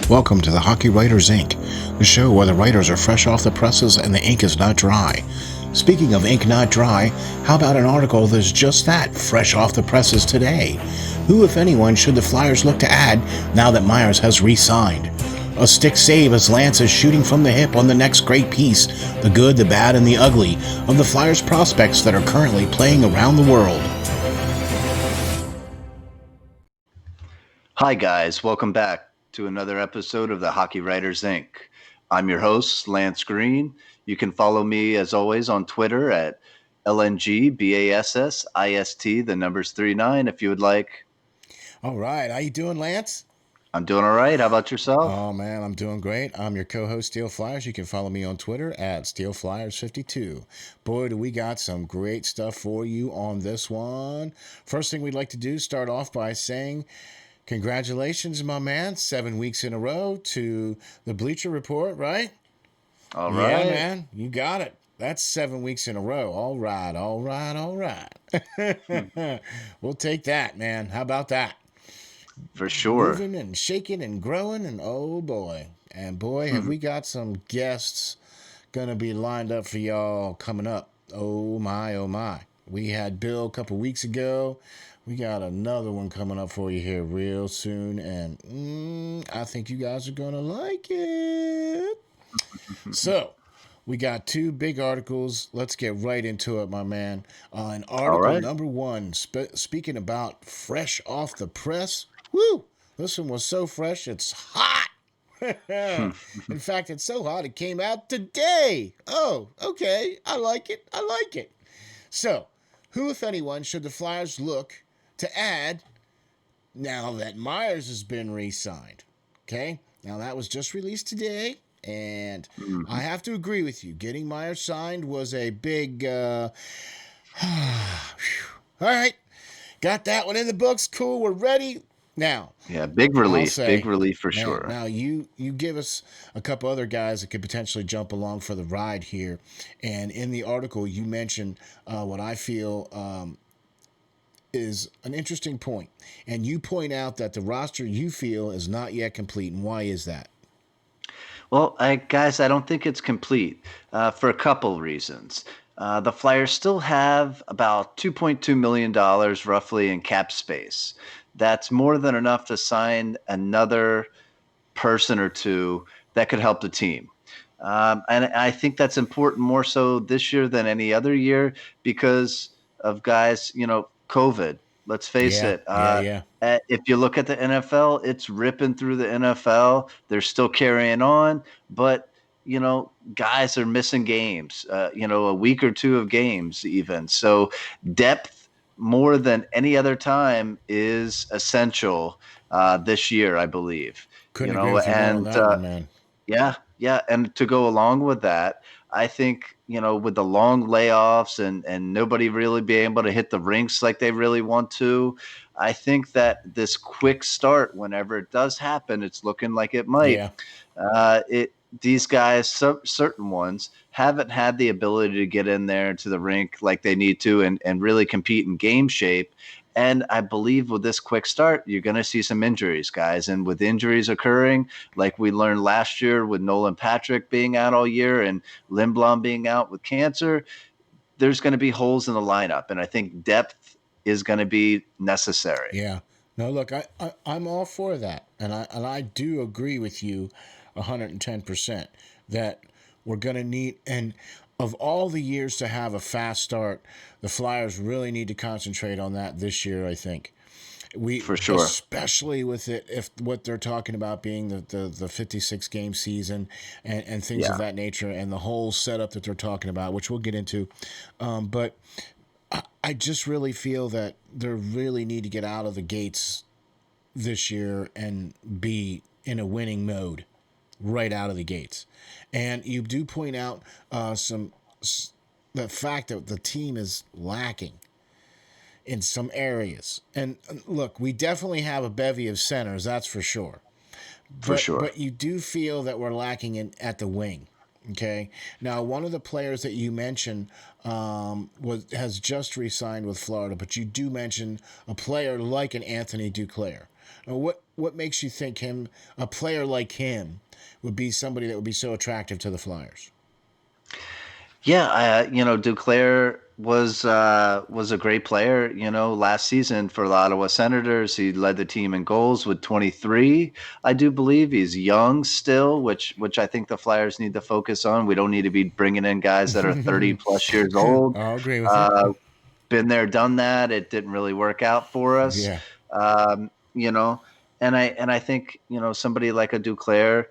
Welcome to the Hockey Writers Inc., the show where the writers are fresh off the presses and the ink is not dry. Speaking of ink not dry, how about an article that's just that, fresh off the presses today? Who, if anyone, should the Flyers look to add now that Myers has re-signed? A stick save as Lance is shooting from the hip on the next great piece, the good, the bad, and the ugly of the Flyers prospects that are currently playing around the world. Hi, guys. Welcome back to another episode of the Hockey Writers Inc. I'm your host, Lance Green. You can follow me, as always, on Twitter at LNGBASSIST, the numbers 39, if you would like. All right. How you doing, Lance? I'm doing all right. How about yourself? Oh, man, I'm doing great. I'm your co-host, SteelFlyers. You can follow me on Twitter at SteelFlyers52. Boy, do we got some great stuff for you on this one. First thing we'd like to do is start off by saying congratulations, my man. 7 weeks in a row to the Bleacher Report, right? All Yeah, right. man, you got it. That's 7 weeks in a row. All right, all right, all right. We'll take that, man. How about that? For sure. Moving and shaking and growing, and oh boy. And boy, have we got some guests going to be lined up for y'all coming up. Oh my, oh my. We had Bill a couple weeks ago. We got another one coming up for you here real soon, and I think you guys are going to like it. So, we got two big articles. Let's get right into it, my man. In All article right. number one, speaking about fresh off the press. Woo! This one was so fresh, it's hot. In fact, it's so hot it came out today. Oh, okay. I like it. I like it. So, who, if anyone, should the Flyers look to add now that Myers has been re-signed? Okay? Now, that was just released today. And I have to agree with you. Getting Myers signed was a big. All right. Got that one in the books. Cool. We're ready. Now, Yeah, big I'll relief. say, Big relief for man, sure. now you give us a couple other guys that could potentially jump along for the ride here. And in the article, you mentioned what I feel is an interesting point. And you point out that the roster you feel is not yet complete. And why is that? Well, guys, I don't think it's complete for a couple reasons. The Flyers still have about $2.2 million roughly in cap space. That's more than enough to sign another person or two that could help the team. And I think that's important more so this year than any other year because of guys, COVID. Let's face Yeah, it. yeah. If you look at the NFL, it's ripping through the NFL. They're still carrying on, but guys are missing games. A week or two of games even. So depth more than any other time is essential this year, I believe. Couldn't agree with you more on And that one, man. yeah, and to go along with that, I think with the long layoffs and nobody really being able to hit the rinks like they really want to, I think that this quick start, whenever it does happen, it's looking like it might. Yeah. It These guys, certain ones, haven't had the ability to get in there to the rink like they need to and really compete in game shape. And I believe with this quick start, you're going to see some injuries, guys. And with injuries occurring, like we learned last year with Nolan Patrick being out all year and Lindblom being out with cancer, there's going to be holes in the lineup. And I think depth is going to be necessary. Yeah. No, look, I'm all for that. And I do agree with you 110% that we're going to need, and of all the years to have a fast start, the Flyers really need to concentrate on that this year, I think. We, For sure. especially with it, if what they're talking about being the 56 game season and things of Yeah. that nature, and the whole setup that they're talking about, which we'll get into. But I just really feel that they really need to get out of the gates this year and be in a winning mode right out of the gates. And you do point out the fact that the team is lacking in some areas. And look, we definitely have a bevy of centers, that's for sure. For But sure. but you do feel that we're lacking at the wing. Okay. Now, one of the players that you mentioned has just re-signed with Florida, but you do mention a player like an Anthony Duclair. What makes you think a player like him, would be somebody that would be so attractive to the Flyers? Yeah, Duclair was a great player. Last season for the Ottawa Senators, he led the team in goals with 23. I do believe he's young still, which I think the Flyers need to focus on. We don't need to be bringing in guys that are 30 plus years old. I'll agree with you. Uh, Been there, done that. It didn't really work out for us. Yeah. Um, you know, and I think somebody like a Duclair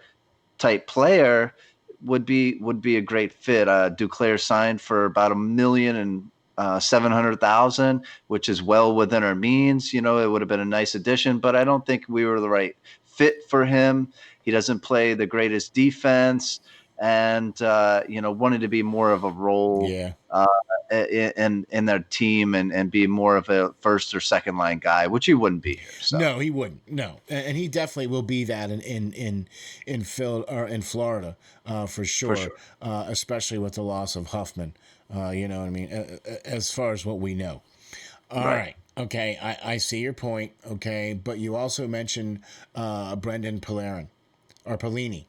type player would be a great fit. Duclair signed for about 1,700,000, which is well within our means. It would have been a nice addition, but I don't think we were the right fit for him. He doesn't play the greatest defense, and wanted to be more of a role. Yeah. In their team and be more of a first or second line guy, which he wouldn't be here. So No, he wouldn't. No, and he definitely will be that in Phil or in Florida, for for sure. sure, Especially with the loss of Huffman. You know what I mean? As far as what we know. All right? right. Okay, I see your point. Okay, but you also mentioned Brendan Polarin or Pelini.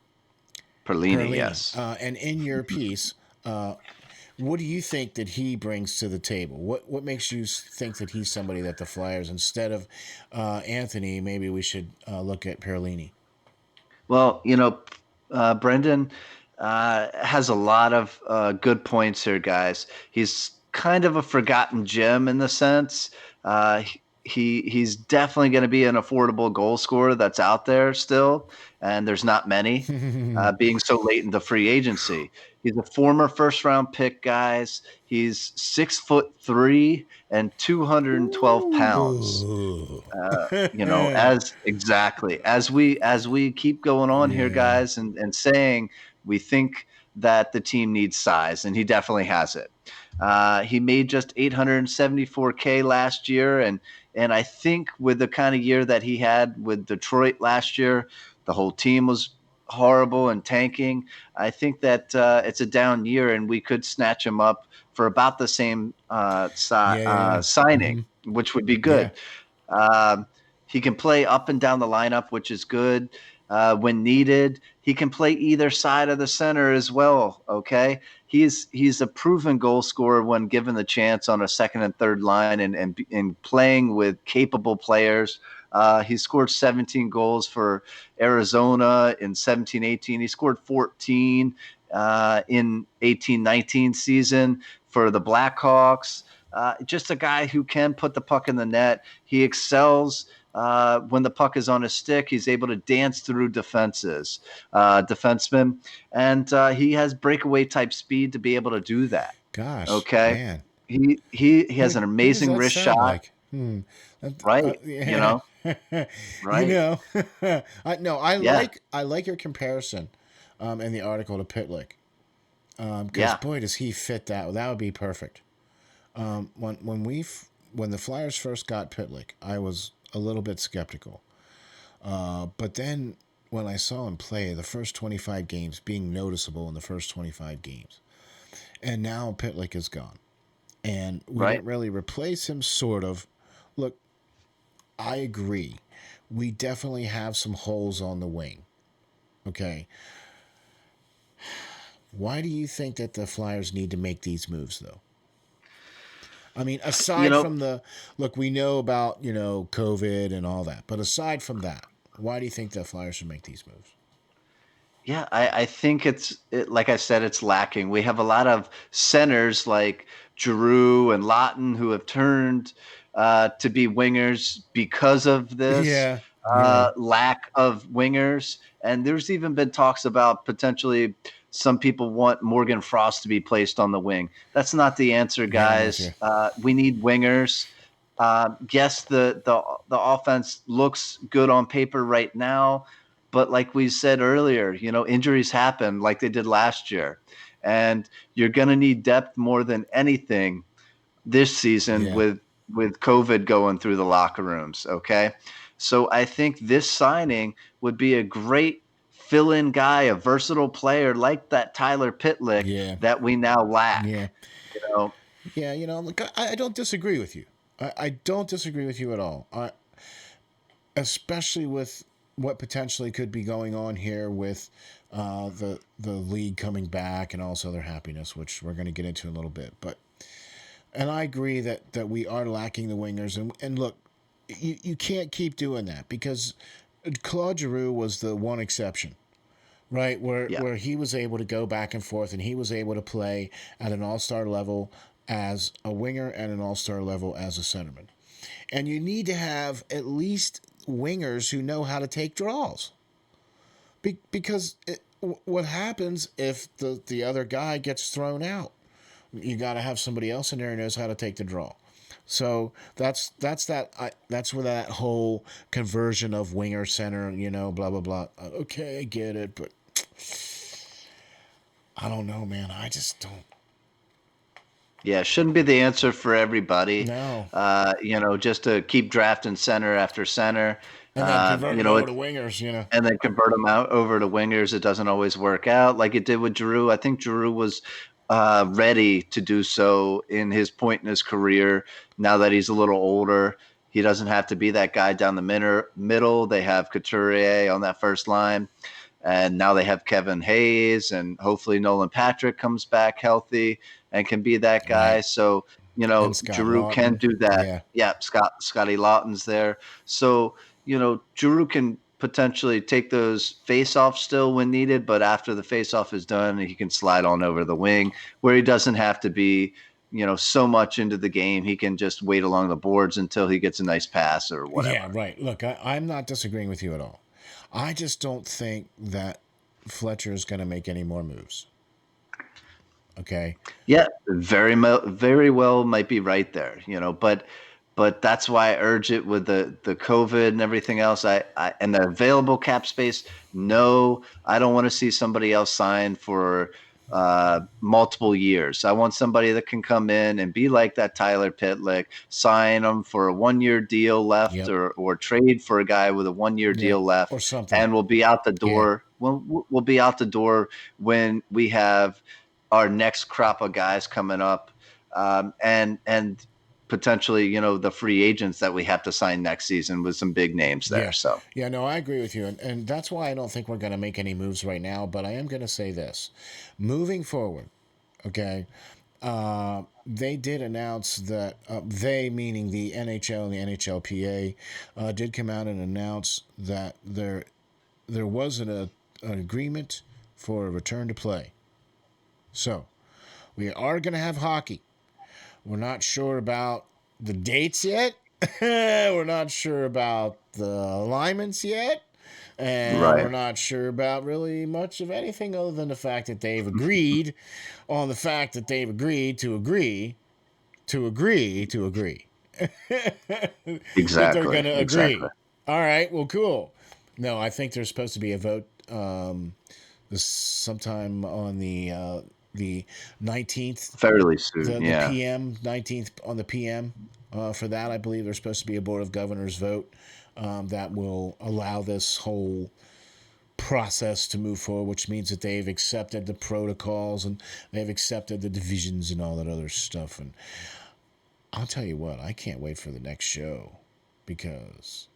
Perlini, Perlini. yes. And in your piece, what do you think that he brings to the table? What makes you think that he's somebody that the Flyers, instead of Anthony, maybe we should look at Perlini? Well, Brendan has a lot of good points here, guys. He's kind of a forgotten gem in the sense. He's definitely going to be an affordable goal scorer that's out there still, and there's not many. Being so late into free agency, he's a former first round pick, guys. He's 6'3" and 212 pounds. Ooh. As we keep going on here, Yeah. guys, and saying we think that the team needs size, and he definitely has it. He made just 874K last year, and I think with the kind of year that he had with Detroit last year, the whole team was horrible and tanking. I think that it's a down year, and we could snatch him up for about the same Yeah, yeah, yeah. signing, Hmm. which would be Yeah. good. Um, he can play up and down the lineup, which is good when needed. He can play either side of the center as well. Okay, he's a proven goal scorer when given the chance on a second and third line and playing with capable players. He scored 17 goals for Arizona in 17-18. He scored 14 in 18-19 season for the Blackhawks. Just a guy who can put the puck in the net. He excels when the puck is on his stick. He's able to dance through defensemen, and he has breakaway type speed to be able to do that. Gosh, Okay, man. he has an Who does amazing that wrist sound shot. like? Hmm. Right, Yeah. You right, know, no, yeah, I like your comparison, in the article to Pitlick, because yeah, boy does he fit that. That would be perfect. When the Flyers first got Pitlick, I was a little bit skeptical. But then when I saw him play the first 25 games, being noticeable in the first 25 games, and now Pitlick is gone, and we right. didn't really replace him. Sort of. Look, I agree. We definitely have some holes on the wing. Okay. Why do you think that the Flyers need to make these moves, though? I mean, You aside know, from the look, we know about, COVID and all that, but aside from that, why do you think the Flyers should make these moves? Yeah, I think like I said, it's lacking. We have a lot of centers like Giroux and Lawton who have turned to be wingers because of this Yeah, yeah, lack of wingers. And there's even been talks about potentially some people want Morgan Frost to be placed on the wing. That's not the answer, yeah. I'm with you. guys. We need wingers. Yes, the offense looks good on paper right now, but like we said earlier, injuries happen like they did last year. And you're going to need depth more than anything this season Yeah, with COVID going through the locker rooms, okay? So I think this signing would be a great fill-in guy, a versatile player like that Tyler Pitlick yeah, that we now lack, yeah, you know. yeah. Look, I don't disagree with you. I don't disagree with you at all. especially with what potentially could be going on here with the league coming back and also their happiness, which we're going to get into in a little bit. But and I agree that we are lacking the wingers, and look, you can't keep doing that because Claude Giroux was the one exception, right? Yeah. Where he was able to go back and forth, and he was able to play at an all-star level as a winger and an all-star level as a centerman. And you need to have at least wingers who know how to take draws. Because what happens if the other guy gets thrown out? You got to have somebody else in there who knows how to take the draw. So that's where that whole conversion of winger center, blah blah blah. Okay, I get it, but I don't know, man. I just don't. Yeah, shouldn't be the answer for everybody. No. Just to keep drafting center after center. And then convert them over It's to wingers. and then convert them out over to wingers. It doesn't always work out like it did with Giroux. I think Giroux was ready to do so in his point in his career. Now that he's a little older, he doesn't have to be that guy down the middle. They have Couturier on that first line. And now they have Kevin Hayes, and hopefully Nolan Patrick comes back healthy and can be that guy. Right. So, And Scott Giroux can Lawton. do that. Yeah. Yeah, Scotty Lawton's there. So, Giroux can potentially take those face-offs still when needed, but after the face-off is done, he can slide on over the wing where he doesn't have to be, so much into the game. He can just wait along the boards until he gets a nice pass or whatever. Yeah, right. Look, I'm not disagreeing with you at all. I just don't think that Fletcher is going to make any more moves. Okay. Yeah, very well might be right there, but that's why I urge it with the COVID and everything else. I and the available cap space. No, I don't want to see somebody else sign for multiple years. I want somebody that can come in and be like that Tyler Pitlick, sign them for a 1-year deal left, Yep. or trade for a guy with a 1-year deal left, Or something. and we'll be out the Yeah. door. We'll be out the door when we have our next crop of guys coming up, and potentially, the free agents that we have to sign next season with some big names there. Yeah. So Yeah, no, I agree with you. And that's why I don't think we're going to make any moves right now. But I am going to say this. Moving forward, okay, they did announce that they, meaning the NHL and the NHLPA, did come out and announce that there wasn't an agreement for a return to play. So we are going to have hockey. We're not sure about the dates yet. We're not sure about the alignments yet. And we're right, not sure about really much of anything other than the fact that they've agreed on the fact that they've agreed to agree to agree to agree. That they're going to exactly. agree. All right, well, cool. No, I think there's supposed to be a vote this sometime on the 19th, Fairly soon, the yeah. PM, 19th on the PM. For that, I believe there's supposed to be a Board of Governors vote that will allow this whole process to move forward, which means that they've accepted the protocols and they've accepted the divisions and all that other stuff. And I'll tell you what, I can't wait for the next show because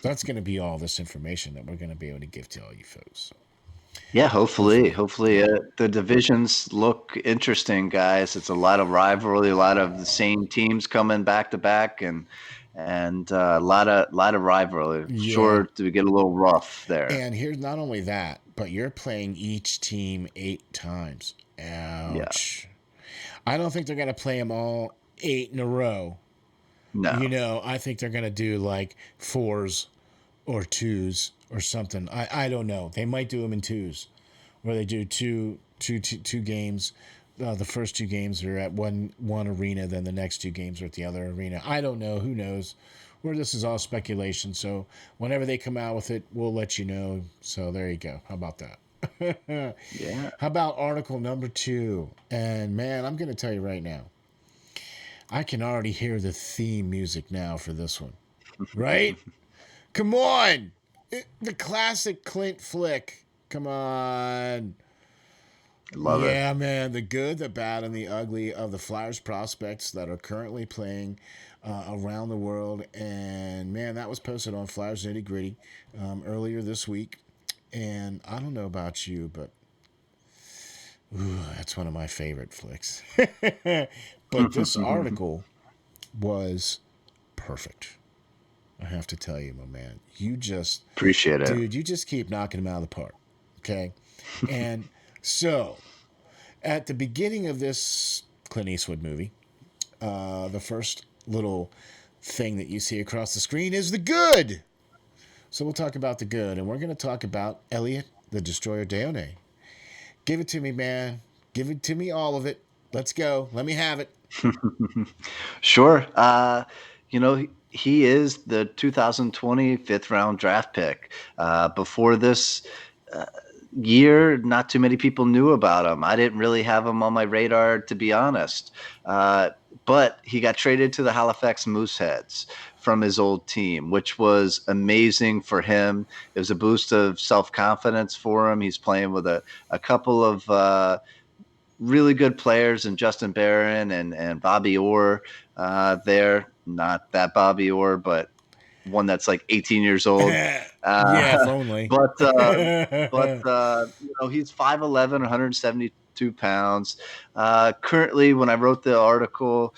that's going to be all this information that we're going to be able to give to all you folks. Yeah, hopefully, the divisions look interesting, guys. It's a lot of rivalry, a lot of the same teams coming back to back, and a lot of rivalry. Yeah. Sure, to get a little rough there. And here's not only that, but you're playing each team 8 times. Ouch. Yeah. I don't think they're going to play them all 8 in a row. No. I think they're going to do like 4s or 2s or something. I don't know. They might do them in 2s, where they do two games. The first 2 games are at one arena, then the next 2 games are at the other arena. I don't know. Who knows? Where this is all speculation. So whenever they come out with it, we'll let you know. So there you go. How about that? Yeah. How about article number 2? And man, I'm going to tell you right now, I can already hear the theme music now for this one. Right? Come on! The classic Clint flick. Come on. Love it. Yeah, man. The good, the bad, and the ugly of the Flyers prospects that are currently playing around the world. And man, that was posted on Flyers Nitty Gritty earlier this week. And I don't know about you, but ooh, that's one of my favorite flicks. But this article was perfect. I have to tell you, my man, Appreciate it. dude, you just keep knocking them out of the park. Okay. And so at the beginning of this Clint Eastwood movie, the first little thing that you see across the screen is the good. So we'll talk about the good, and we're going to talk about Elliot, the Destroyer Deone. Give it to me, man. Give it to me, all of it. Let's go. Let me have it. Sure. He is the 2020 fifth round draft pick. Before this year, not too many people knew about him. I didn't really have him on my radar, to be honest. But he got traded to the Halifax Mooseheads from his old team, which was amazing for him. It was a boost of self-confidence for him. He's playing with a couple of really good players, and Justin Barron and Bobby Orr there. Not that Bobby Orr, but one that's like 18 years old. Yeah, if Uh, only. but he's 5'11", 172 pounds. Currently, when I wrote the article,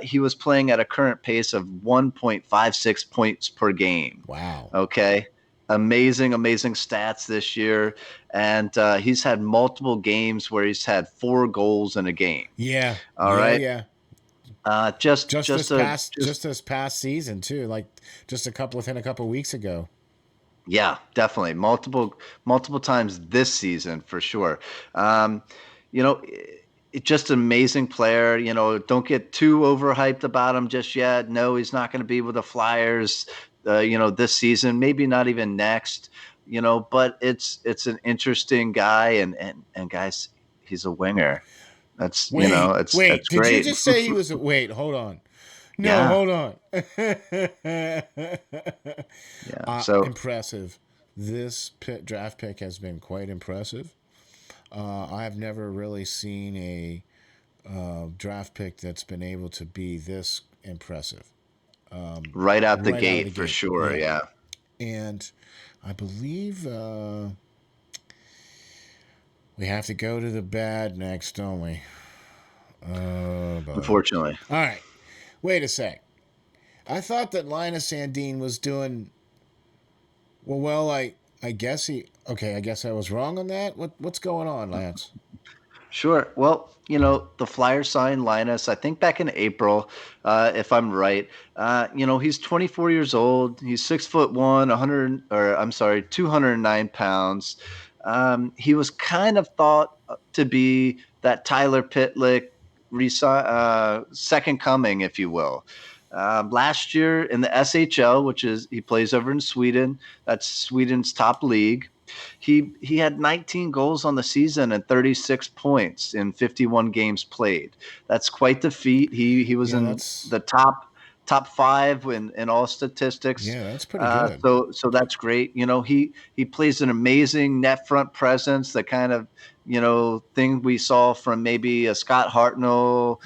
he was playing at a current pace of 1.56 points per game. Wow. Okay. Amazing stats this year. And he's had multiple games where he's had 4 goals in a game. Yeah. All Yeah, right. yeah. Just this past season too, like just within a couple weeks ago. Yeah, definitely multiple times this season for sure. Um, you know, just an amazing player. Don't get too overhyped about him just yet. No, he's not going to be with the Flyers. This season, maybe not even next. But it's an interesting guy, and guys, he's a winger. That's Wait. it's Did you great. just say he was? Wait, hold on. No, Yeah, hold on. yeah. So Impressive. This draft pick has been quite impressive. I've never really seen a draft pick that's been able to be this impressive right out the right out of the gate for gate. sure. Yeah. Yeah. And I believe we have to go to the bad next, don't we? Oh, boy. Unfortunately. All right. Wait a sec. I thought that Linus Sandine was doing well. I guess he. Okay, I guess I was wrong on that. What's going on, Lance? Sure. Well, the Flyers signed Linus, I think back in April, if I'm right. He's 24 years old. He's 6'1", 100, or I'm sorry, 209 pounds. He was kind of thought to be that Tyler Pitlick second coming, if you will. Last year in the SHL, which is he plays over in Sweden. That's Sweden's top league. He had 19 goals on the season and 36 points in 51 games played. That's quite the feat. He was Yeah, in the top 5 in all statistics. that's pretty good. So that's great. He plays an amazing net front presence, the kind of thing we saw from maybe a Scott Hartnell,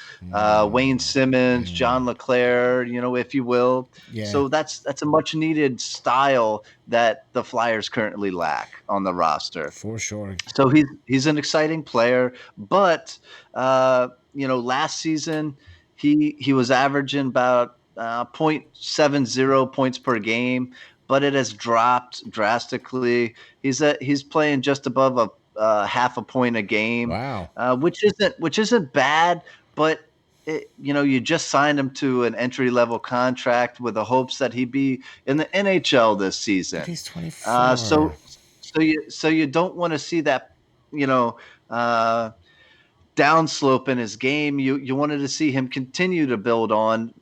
Wayne Simmons, John LeClaire, if you will. Yeah, So that's a much needed style that the Flyers currently lack on the roster. for sure. So he's an exciting player, but last season he was averaging about 0.70 points per game, but it has dropped drastically. He's playing just above a half a point a game, Wow. which isn't bad, but you just signed him to an entry level contract with the hopes that he'd be in the NHL this But season. he's 24. So you don't want to see that, you know, uh, downslope in his game. You wanted to see him continue to build on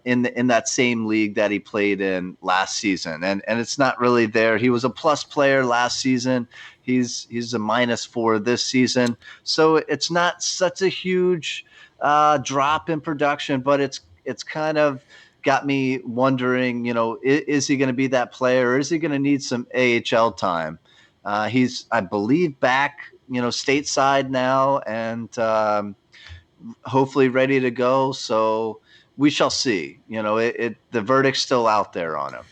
in that same league that he played in last season, and it's not really there. He was a plus player last season. He's a -4 this season, so it's not such a huge drop in production, but it's kind of got me wondering, is he going to be that player, or is he going to need some AHL time? He's, I believe, back, stateside now, and hopefully ready to go. So, we shall see. The verdict's still out there on him.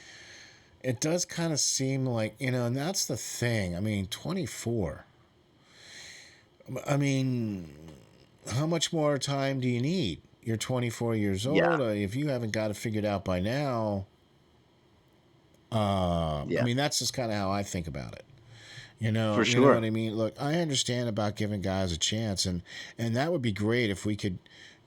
It does kind of seem like, and that's the thing. I mean, 24. I mean, how much more time do you need? You're 24 years Yeah, old. If you haven't got it figured out by now, I yeah, mean, that's just kind of how I think about it. for You know sure. what I mean. Look, I understand about giving guys a chance, and that would be great if we could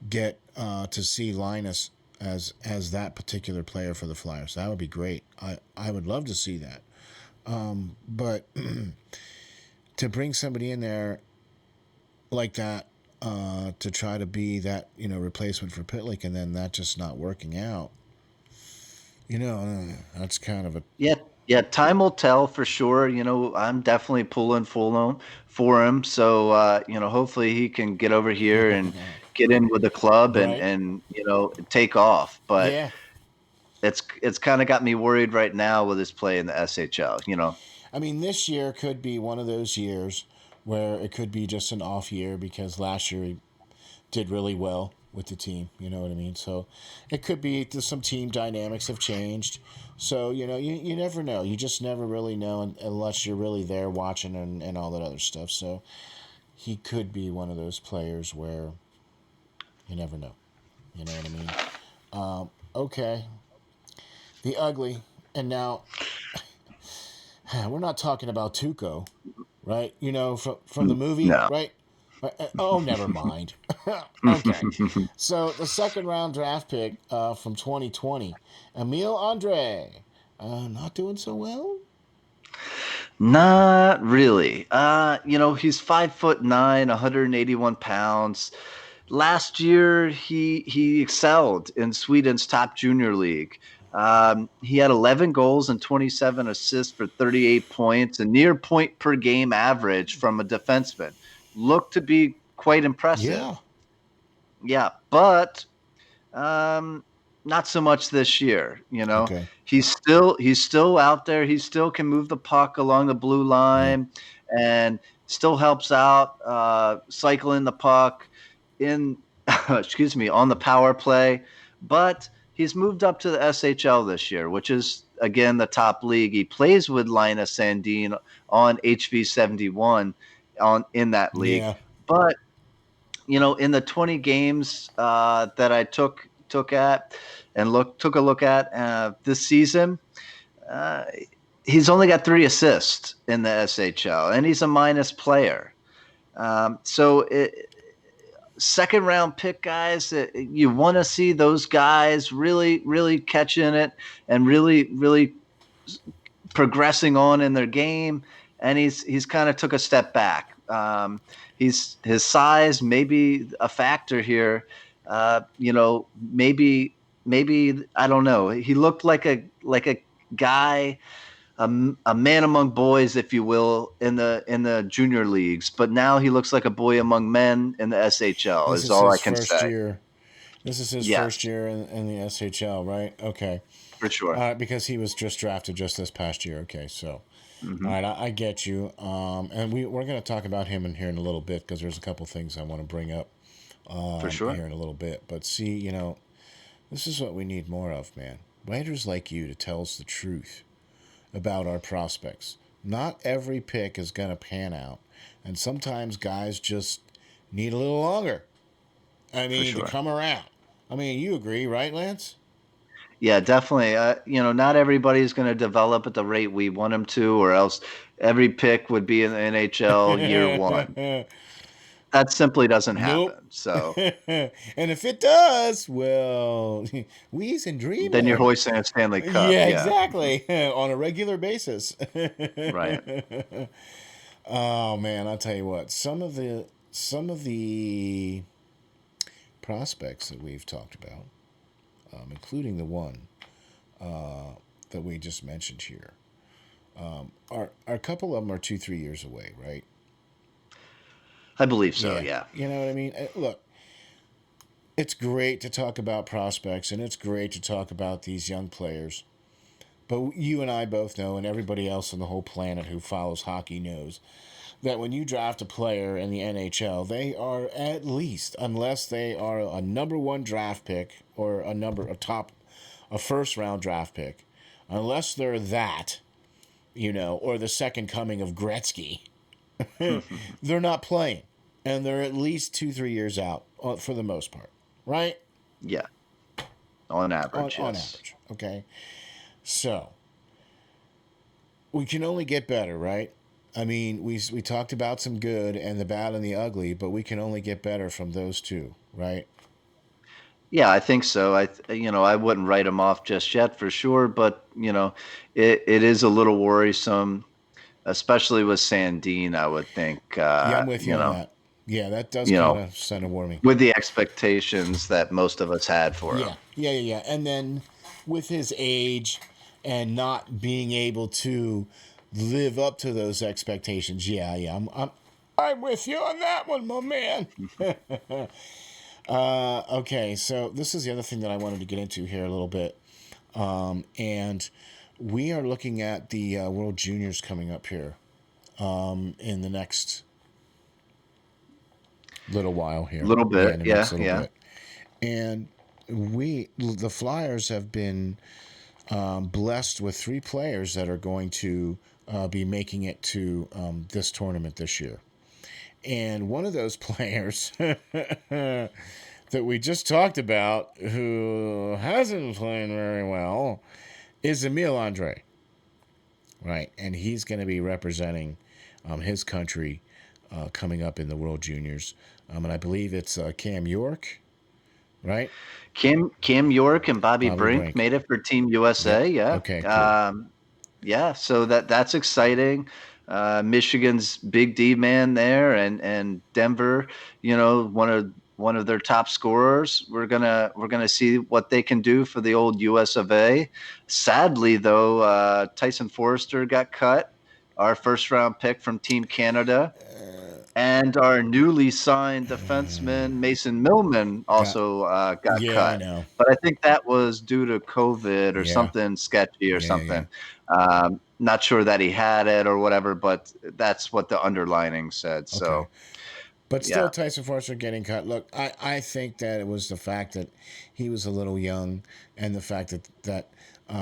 get to see Linus as that particular player for the Flyers. That would be great. I would love to see that. But to bring somebody in there like that to try to be that replacement for Pitlick, and then that just not working out, that's kind of a Yeah, yeah. Time will tell for sure. I'm definitely pulling full on for him. So hopefully he can get over here and get in with the club and right. take off. But Yeah, it's kind of got me worried right now with his play in the SHL. I mean, this year could be one of those years where it could be just an off year because last year he did really well with the team. You know what I mean? So it could be that some team dynamics have changed. So, you never know. You just never really know unless you're really there watching and all that other stuff. So he could be one of those players where you never know. You know what I mean? Okay. The ugly. And now we're not talking about Tuco, right? From the movie, No. right? Oh, never mind. Okay. So the second round draft pick from 2020, Emile Andre, not doing so well. Not really. He's 5'9", 181 pounds. Last year, he excelled in Sweden's top junior league. He had 11 goals and 27 assists for 38 points, a near point per game average from a defenseman. Looked to be quite impressive. Yeah. Yeah, but um, not so much this year. Okay. He's still out there. He still can move the puck along the blue Yeah. line, and still helps out cycling the puck in excuse me, on the power play. But he's moved up to the SHL this year, which is again the top league. He plays with Linus Sandin on HV71 in that league, Yeah. but in the 20 games that I took at and took a look at this season, uh, he's only got 3 assists in the SHL, and he's a minus player. So second round pick guys, you want to see those guys really, really catching it and really, really progressing on in their game, and he's kind of took a step back. His size may be a factor here. Maybe I don't know. He looked like a guy, a man among boys, if you will, in the junior leagues. But now he looks like a boy among men in the SHL. This Is is all I his can first say. year. This is his first Yes, year in the SHL, right? Okay. for sure. Because he was just drafted just this past year. Okay, so all Hmm. right, I get you. And we're going to talk about him in here in a little bit because there's a couple things I want to bring up For sure. here in a little bit. But see, this is what we need more of, man. Writers like you to tell us the truth about our prospects. Not every pick is going to pan out, and sometimes guys just need a little longer. I For mean, to sure. come around. I mean, you agree, right, Lance? Yeah, definitely. Not everybody's going to develop at the rate we want them to, or else every pick would be in the NHL year one. That simply doesn't Nope. happen. So And if it does, well, we's in then you're dreamland. hoisting a Stanley Cup. Yeah, Yeah, exactly. On a regular basis. right. Oh man, I'll tell you what. Some of the prospects that we've talked about, including the one that we just mentioned here, are a couple of them are 2-3 years away, right? I believe so. Yeah. Yeah. You know what I mean? Look, it's great to talk about prospects and it's great to talk about these young players, But you and I both know, and everybody else on the whole planet who follows hockey knows, that when you draft a player in the NHL, they are at least, unless they are a number one draft pick or a first round draft pick, unless they're that, or the second coming of Gretzky, they're not playing. And they're at least 2-3 years out for the most part, right? Yeah, on On, average, on yes. average, okay? So, we can only get better, right? I mean, we talked about some good and the bad and the ugly, but we can only get better from those two, right? Yeah, I think so. I wouldn't write him off just yet for sure, but it is a little worrisome, especially with Sandine. I would think, Yeah, I'm with you on that. Yeah, that does you kind know, of center warming. with the expectations that most of us had for Yeah, him. yeah. And then with his age and not being able to live up to those expectations, yeah, I'm with you on that one, my man. Okay, so this is the other thing that I wanted to get into here a little bit. And we are looking at the World Juniors coming up here in the next little while A here. little Yeah, bit, in the yeah, next little yeah. bit. And the Flyers have been blessed with 3 players that are going to be making it to this tournament this year. And one of those players that we just talked about, who hasn't played very well, is Emil Andre, right? And he's going to be representing his country coming up in the World Juniors. And I believe it's Cam York, right? Cam York and Bobby Bobby Brink Brink. made it for Team Yep. USA. Yeah, Okay, cool. yeah. So that's exciting. Michigan's big D man there, and Denver. One of their top scorers. We're gonna see what they can do for the old US of A. Sadly, though, Tyson Forrester got cut. Our first round pick from Team Canada. And our newly signed defenseman Mason Millman Got. also got Yeah, I cut, know. but I think that was due to COVID or Yeah. something sketchy or Yeah. something. Not sure that he had it or whatever, but that's what the underlining said. Okay. So But still, yeah, Tyson Forster getting cut. Look, I think that it was the fact that he was a little young, and the fact that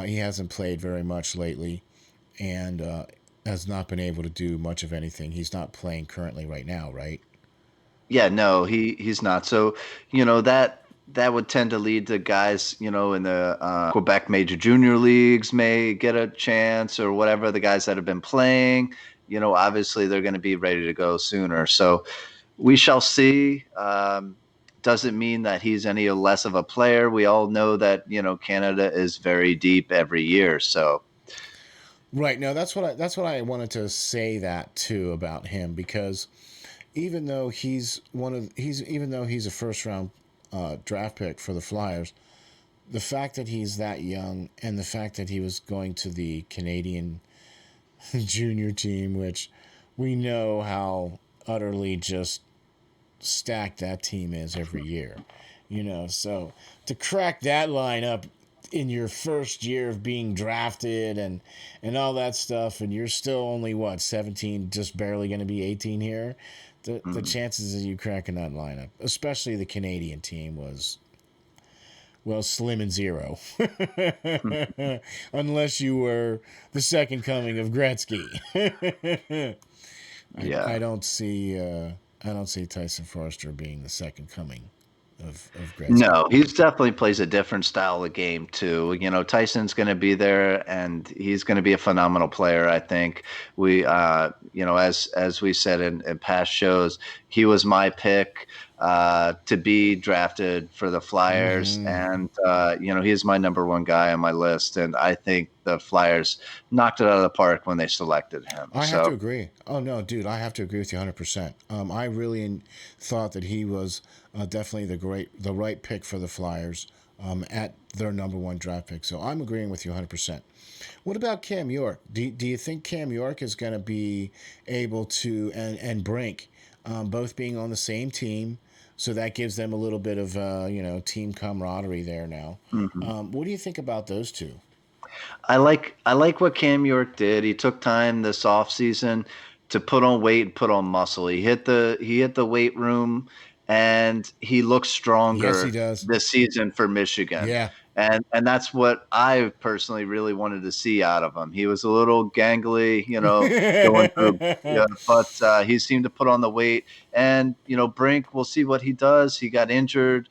he hasn't played very much lately, and has not been able to do much of anything. He's not playing currently right now, right? yeah, no, he's not. So that would tend to lead to guys, in the Quebec Major Junior Leagues may get a chance or whatever. The guys that have been playing, obviously they're going to be ready to go sooner. So we shall see. Doesn't mean that he's any less of a player. We all know that Canada is very deep every year. So Right. No, that's what I wanted to say that too about him, because even though he's a first round draft pick for the Flyers, the fact that he's that young and the fact that he was going to the Canadian junior team, which we know how utterly just stacked that team is every year, so to crack that line up in your first year of being drafted and all that stuff, and you're still only what, 17, just barely going to be 18 here, the mm, chances of you cracking that lineup, especially the Canadian team, was, well, slim and zero. Unless you were the second coming of Gretzky. yeah. I don't see Tyson Forster being the second coming of Gretzky. No, he's definitely plays a different style of game too. Tyson's going to be there, and he's going to be a phenomenal player. I think as we said in past shows, he was my pick to be drafted for the Flyers, Mm-hmm. and he's my number one guy on my list, and I think the Flyers knocked it out of the park when they selected him. I have to So agree. Oh no, dude, I have to agree with you 100%. I really thought that he was definitely the right pick for the Flyers at their number one draft pick. So I'm agreeing with you 100%. What about Cam York? Do you think Cam York is going to be able to, and Brink, both being on the same team? So that gives them a little bit of team camaraderie there now. mhm. What do you think about those two? I like what Cam York did. He took time this offseason to put on weight and put on muscle. He hit the weight room and he looks Yes, he stronger does. this season for Michigan. Yeah. And that's what I personally really wanted to see out of him. He was a little gangly, going through, yeah, but he seemed to put on the weight. And Brink, we'll see what he does. He got injured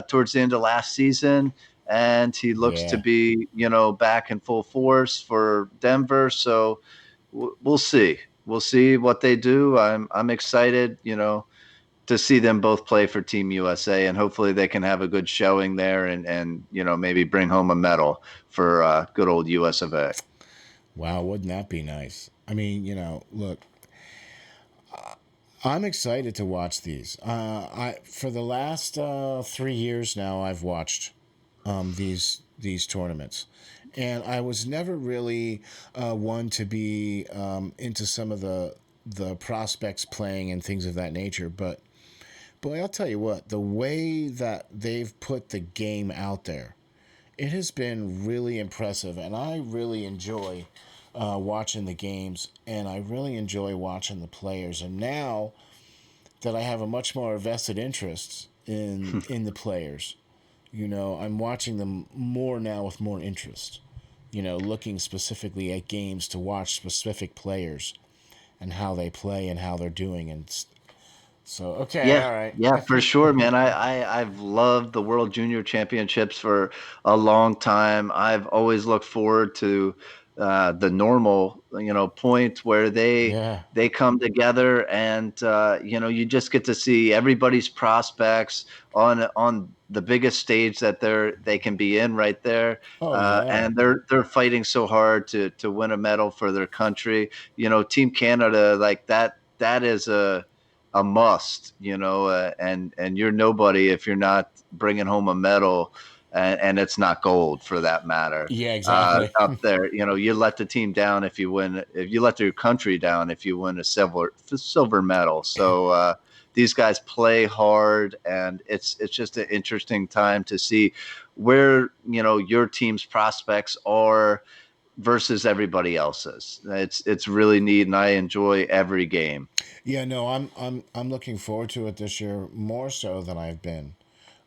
towards the end of last season, and he looks to Yeah. be, back in full force for Denver. So we'll see. We'll see what they do. I'm excited, to see them both play for Team USA, and hopefully they can have a good showing there, and maybe bring home a medal for good old US of A. Wow, wouldn't that be nice? I mean, look, I'm excited to watch these. I for the last 3 years now, I've watched these tournaments, and I was never really one to be into some of the prospects playing and things of that nature. But boy, I'll tell you what, the way that they've put the game out there, it has been really impressive, and I really enjoy watching the games, and I really enjoy watching the players. And now that I have a much more vested interest in the players, I'm watching them more now with more interest. Looking specifically at games to watch specific players and how they play and how they're doing, and so okay, Yeah, all right. yeah, for sure, man. I've loved the World Junior Championships for a long time. I've always looked forward to the normal, point where they Yeah. they come together, and you just get to see everybody's prospects on the biggest stage that they can be in right there, Oh yeah. and they're fighting so hard to win a medal for their country. Team Canada, like that is a must, and you're nobody if you're not bringing home a medal, and it's not gold for that matter. Yeah, exactly. Up there, you let the team down if you win. If you let your country down if you win a silver medal. So these guys play hard, and it's just an interesting time to see where your team's prospects are versus everybody else's. It's really neat, and I enjoy every game. Yeah, no, I'm looking forward to it this year more so than I've been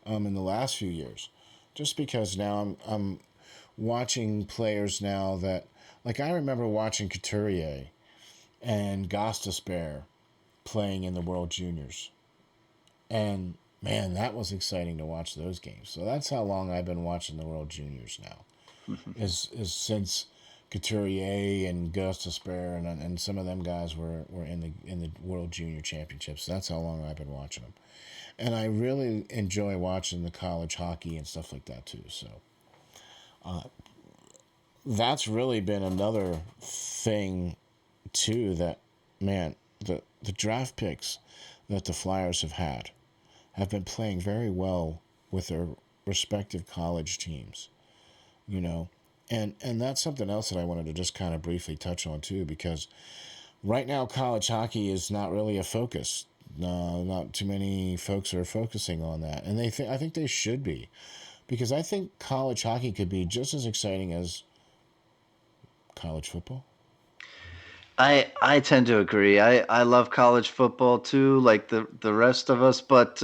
in the last few years, just because now I'm watching players now that, like, I remember watching Couturier and Gostisbehere playing in the World Juniors, and man, that was exciting to watch those games. So that's how long I've been watching the World Juniors now. Is since Couturier and Gostisbehere and some of them guys were in the World Junior Championships. That's how long I've been watching them, and I really enjoy watching the college hockey and stuff like that too. So that's really been another thing too. That man, the draft picks that the Flyers have been playing very well with their respective college teams. You know, and that's something else that I wanted to just kind of briefly touch on too, because right now college hockey is not really a focus. No, not too many folks are focusing on that, and I think they should be, because I think college hockey could be just as exciting as college football. I tend to agree. I love college football too, like the rest of us. But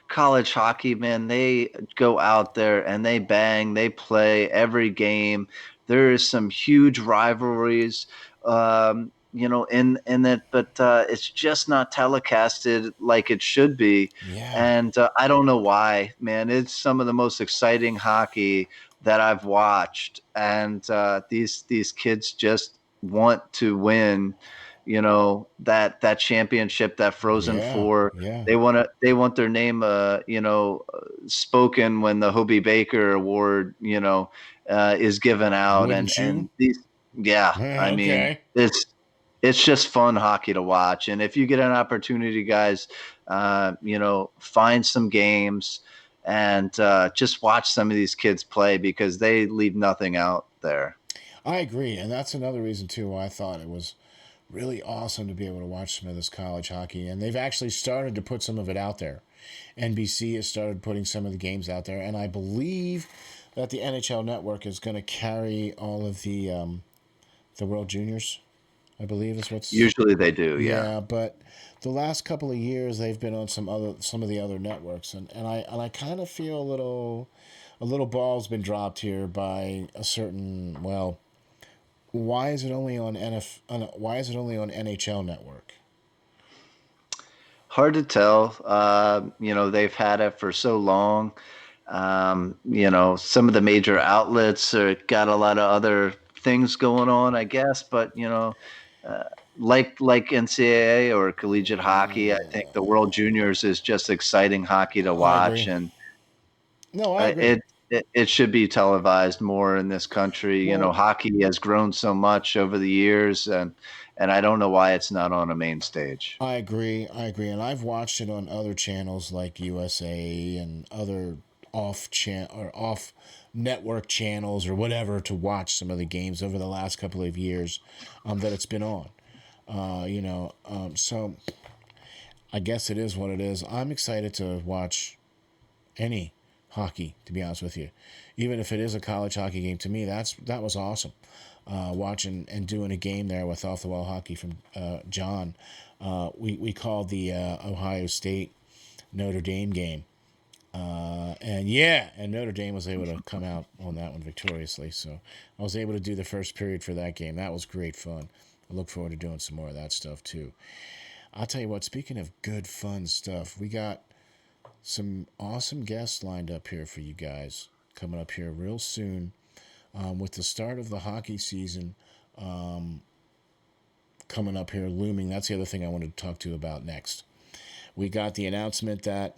college hockey, man, they go out there and they bang. They play every game. There is some huge rivalries, in that, but it's just not telecasted like it should be. Yeah, And I don't know why, man. It's some of the most exciting hockey that I've watched, and these kids just want to win, that championship, that Frozen yeah, Four. yeah. They want their name spoken when the Hobie Baker Award is given out, and Wouldn't you? and these, yeah, I mean, Okay. it's just fun hockey to watch. And if you get an opportunity, guys, find some games and just watch some of these kids play, because they leave nothing out there. I agree, and that's another reason too why I thought it was really awesome to be able to watch some of this college hockey. And they've actually started to put some of it out there. NBC has started putting some of the games out there, and I believe that the NHL Network is going to carry all of the World Juniors. I believe is what's Usually they do, yeah. yeah, but the last couple of years they've been on some of the other networks, and I kind of feel a little ball's been dropped here by a certain well. Why is it only on why is it only on NHL Network? Hard to tell. They've had it for so long. Some of the major outlets got a lot of other things going on, I guess. But uh, like NCAA or collegiate hockey, I think the World Juniors is just exciting hockey to I watch, agree. and No, I uh, agree. it, it should be televised more in this country. Well, Hockey has grown so much over the years, and I don't know why it's not on a main stage. I agree. I agree, and I've watched it on other channels like USA and other off network channels or whatever to watch some of the games over the last couple of years that it's been on. So I guess it is what it is. I'm excited to watch any hockey, to be honest with you, even if it is a college hockey game. To me, that was awesome. Watching and doing a game there with off the wall hockey from John. We called the Ohio State Notre Dame game. And Notre Dame was able to come out on that one victoriously. So I was able to do the first period for that game. That was great fun. I look forward to doing some more of that stuff too. I'll tell you what, speaking of good, fun stuff, we got some awesome guests lined up here for you guys coming up here real soon. With the start of the hockey season coming up here looming, that's the other thing I wanted to talk to you about next. We got the announcement that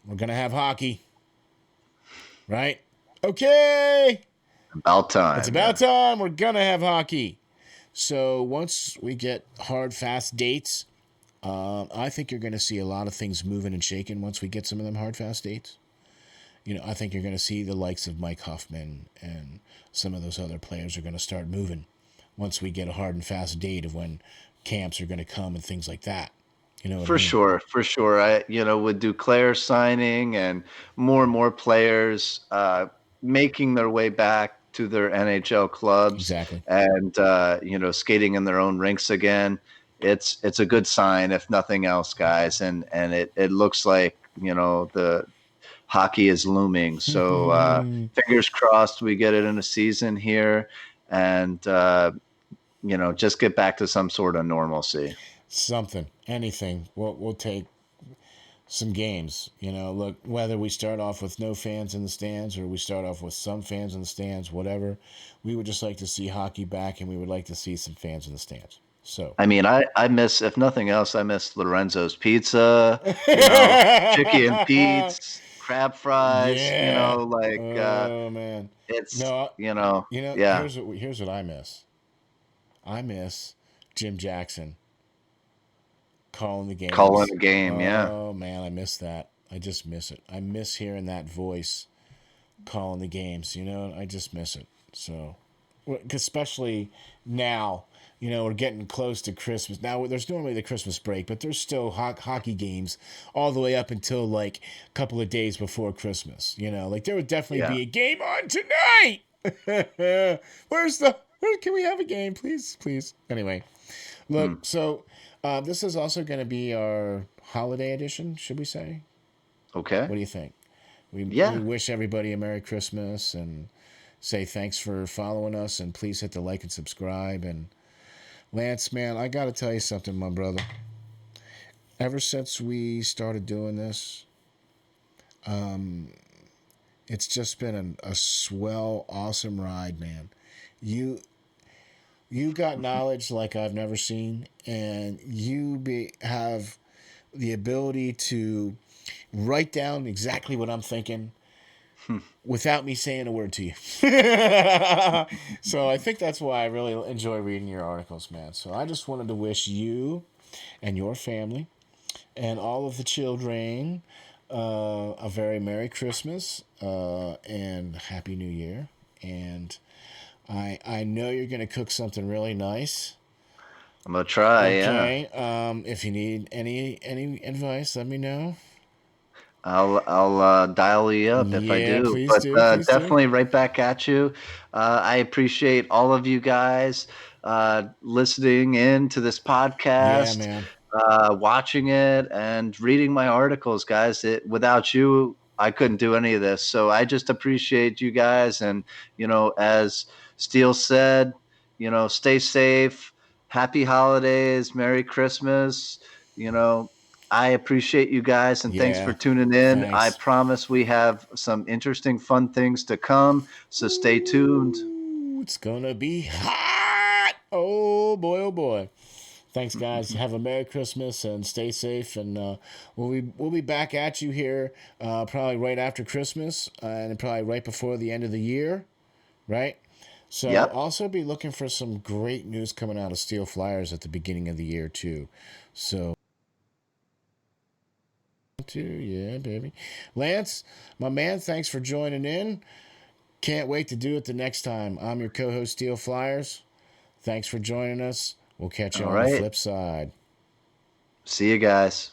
we're going to have hockey, right? Okay, About it's time, about yeah. time. We're going to have hockey. So once we get hard, fast dates, I think you're going to see a lot of things moving and shaking once we get some of them hard, fast dates. I think you're going to see the likes of Mike Huffman and some of those other players are going to start moving once we get a hard and fast date of when camps are going to come and things like that. You know what I For mean? sure, for sure. With Duclair signing and more players making their way back to their NHL clubs Exactly. and skating in their own rinks again. It's a good sign, if nothing else, guys. And it looks like the hockey is looming. So fingers crossed we get it in a season here, and just get back to some sort of normalcy. Something, anything. We'll take some games. Look, whether we start off with no fans in the stands or we start off with some fans in the stands, whatever, we would just like to see hockey back and we would like to see some fans in the stands. So. I mean, I miss, if nothing else, I miss Lorenzo's pizza, chicken and Pete's, crab fries, Yeah. like Oh man. it's, No, yeah, here's what I miss. I miss Jim Jackson calling the calling games. a game. Yeah. Oh man, I miss that. I just miss it. I miss hearing that voice calling the games. I just miss it. So, especially now, we're getting close to Christmas. Now there's normally the Christmas break, but there's still hockey games all the way up until like a couple of days before Christmas. Like there would definitely Yeah. be a game on tonight. Where can we have a game, please, please? Anyway, Hmm. look. So this is also going to be our holiday edition, should we say? Okay. What do you think? We Yeah. wish everybody a Merry Christmas and say thanks for following us and please hit the like and subscribe. And Lance, man, I got to tell you something, my brother. Ever since we started doing this, it's just been a swell, awesome ride, man. You you got knowledge like I've never seen, and have the ability to write down exactly what I'm thinking without me saying a word to you. So I think that's why I really enjoy reading your articles, man. So I just wanted to wish you and your family and all of the children a very Merry Christmas and Happy New Year. And I know you're going to cook something really nice. I'm gonna try. Yeah. Okay. If you need any advice, let me know. I'll dial you up if I Yeah, do, please but do. Please do. definitely right back at you. I appreciate all of you guys listening in to this Yeah, podcast, man. watching it, and reading my articles, guys. Without you, I couldn't do any of this. So I just appreciate you guys, and as Steele said, stay safe, happy holidays, Merry Christmas. You know, I appreciate you guys and thanks for Yeah. tuning in. I Thanks. promise we have some interesting, fun things to come. So stay tuned. Ooh, it's gonna be hot. Oh boy, oh boy. Thanks, guys. Have a Merry Christmas and stay safe. And we'll be back at you here probably right after Christmas and probably right before the end of the year, right? So Yep. also be looking for some great news coming out of SteelFlyers at the beginning of the year too. So yeah, baby. Lance, my man, thanks for joining in. Can't wait to do it the next time. I'm your co-host SteelFlyers. Thanks for joining us. We'll catch you All on the right. flip side. See you guys.